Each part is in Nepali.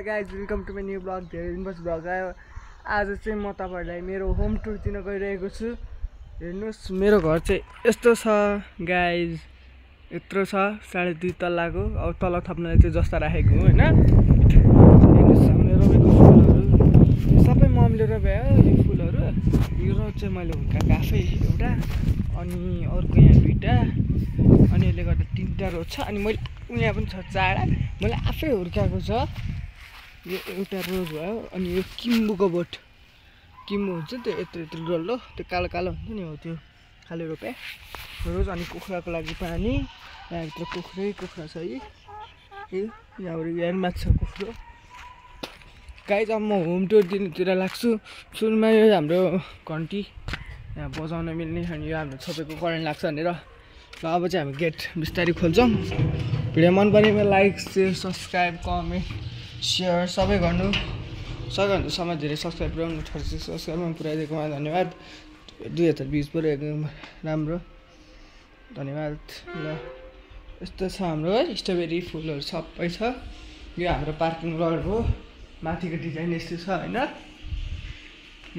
Guys welcome to my new blog. धेरै दिनपछि भ्लग आयो। आज चाहिँ म तपाईँहरूलाई मेरो होम टुर दिन गइरहेको छु। हेर्नुहोस् मेरो घर चाहिँ यस्तो छ गाइज, यत्रो छ 2.5 तल्लाको। अब तल थप्नलाई चाहिँ जस्ता राखेको हो होइन। हेर्नुहोस् हामीले रोपेको फुलहरू सबै मम्मीले रोप्यो यो फुलहरू। यो चाहिँ मैले हुर्काएको आफै एउटा, अनि अर्को यहाँ 2टा, अनि यसले गर्दा 3टा रोज छ। अनि मैले यहाँ पनि छ 4टा मैले आफै हुर्काएको छ। यो एउटा रोज भयो। अनि यो किम्बुको बोट, किम्बु हुन्छ त्यो यत्रो यत्रो डल्लो, त्यो कालो कालो हुन्छ नि, हो त्यो खाले रोपे रोज। अनि कुखुराको लागि पानी, यहाँभित्र कुखुरा छ है, यहाँबाट यहाँ माथि छ कुखुरो। गाइज अब म होम टुर दिनतिर लाग्छु। सुरुमा यो हाम्रो घन्टी यहाँ बजाउन मिल्ने, अनि यो हाम्रो सबैको करेन्ट लाग्छ भनेर। र अब चाहिँ हामी गेट बिस्तारै खोल्छौँ। भिडियो मन परेमा like, share, subscribe, comment, share सबै गर्नु। सबैभन्दा समय धेरै सब्सक्राइब पुऱ्याउनु, 36 सब्सक्राइबमा पुऱ्याइदिएकोमा धन्यवाद। 2020 पुरै एकदम राम्रो, धन्यवाद। ल यस्तो छ हाम्रो है, स्ट्रबेरी फुलहरू सबै छ। यो हाम्रो पार्किङ लट हो, माथिको डिजाइन यस्तो छ होइन।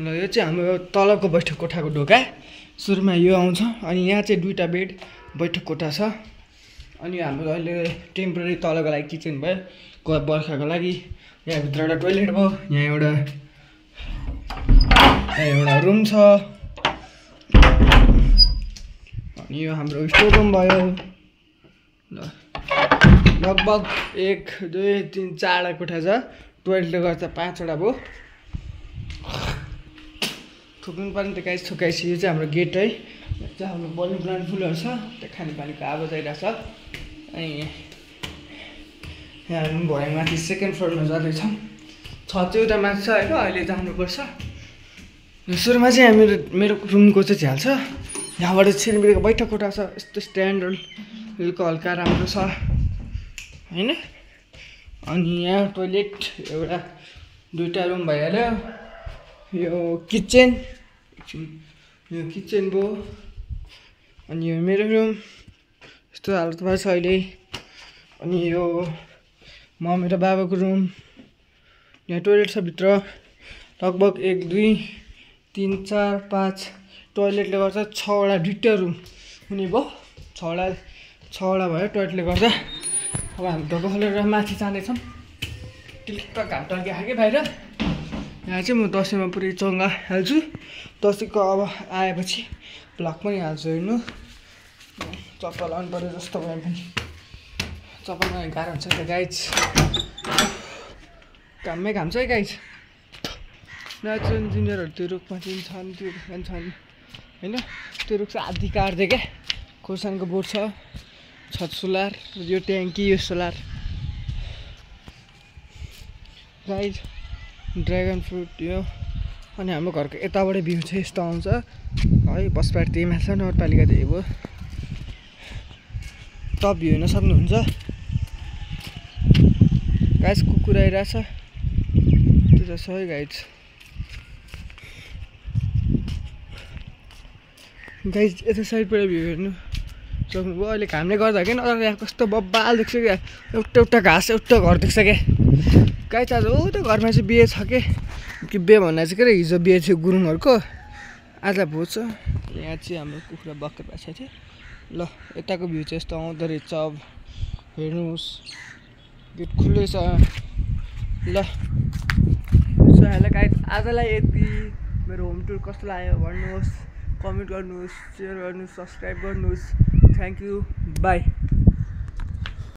ल यो चाहिँ हाम्रो तलको बैठक कोठाको ढोका। सुरुमा यो आउँछ, अनि यहाँ चाहिँ 2टा बेड बैठक कोठा छ। अनि हाम्रो अहिले टेम्पोरेरी तलको लागि किचन भयो, बर्खाको लागि। यहाँभित्र एउटा टोइलेट भयो, यहाँ एउटा रुम छ। अनि यो हाम्रो स्टोर रुम भयो। ल लगभग 1 2 3 4वटा कोठा छ। टोइलेटले गर्दा 5वटा भयो। थुक्नु पर्ने त गाइस थुकाइसी। यो चाहिँ हाम्रो गेट है। यहाँ चाहिँ हाम्रो बलुन प्लान्ट फुलहरू छ, त्यो खानेपानीको आवाज आइरहेको छ। अनि यहाँ हामी भरे माथि 2nd फ्लोरमा जाँदैछौँ। छत चाहिँ उता माथि छ होइन, अहिले जानुपर्छ। सुरुमा चाहिँ हामी मेरो रुमको चाहिँ झ्याल छ। यहाँबाट छिरिमिरेको बैठक कोठा छ, यस्तो स्ट्यान्डहरूको हल्का राम्रो छ होइन। अनि यहाँ टोइलेट एउटा, 2टा रुम भइहाल्यो। यो किचन, यो किचन भयो। अनि यो मेरो रुम यस्तो हालतमा छ अहिले। अनि यो मम्मी र बाबाको रुम। यहाँ टोइलेट छ भित्र। लगभग 1 2 3 4 5 टोइलेटले गर्दा 6वटा 2टा रुम हुने भयो। 6वटा भयो टोइलेटले गर्दा। अब हामी ढोका खोलेर माथि जाँदैछौँ। टिल्ट घाम टल्किएको कि बाहिर। यहाँ चाहिँ म दसैँमा पुरै चङ्गा हाल्छु। दसैँको अब आएपछि भ्लग पनि हाल्छु हेर्नु। चप्पल लाउनु पऱ्यो जस्तो भयो पनि, चप्पल लगाउनु गाह्रो हुन्छ नि त गाइज, घाममै घाम छ है गाइज। नेचुरल इन्जिनियरहरू त्यो रुखमा चाहिँ छन्, त्यो रुखमा छन् होइन। त्यो रुख चाहिँ आधी काट्दै क्या। खोर्सानीको बोट छ, छत सोलर, यो ट्याङ्की, यो सोलर गाइज। ड्रागन फ्रुट यो। अनि हाम्रो घरको यताबाट भ्यू चाहिँ यस्तो आउँछ है। बसपाट त्यही माथि छ, नगरपालिका त्यही भयो। टप भ्यू हेर्न सक्नुहुन्छ गाइज। कुकुर आइरहेछ, त्यो त छ है गाइज। गाइज यता साइडबाट भ्यू हेर्नु सक्नुभयो। अहिले घामले गर्दा कि नत्र यहाँ कस्तो बब्बाल देख्छ क्या। एउटा घाँस एउटा घर देख्छ क्या गाइज। आज ऊ त्यो घरमा चाहिँ बिहे छ कि बिहे भन्दा चाहिँ के अरे हिजो बिहे थियो गुरुङहरूको, आज भोज छ। यहाँ चाहिँ हाम्रो कुखुरा बक्कर भएको थियो। ल यताको भ्यू चाहिँ यस्तो आउँदो रहेछ। अब हेर्नुहोस् गेट खुल्लै छ। ल सो हेलो गाइज, आजलाई यति। मेरो होम टुर कस्तो लाग्यो भन्नुहोस्, कमेन्ट गर्नुहोस्, सेयर गर्नुहोस्, सब्सक्राइब गर्नुहोस्। Thank you, by.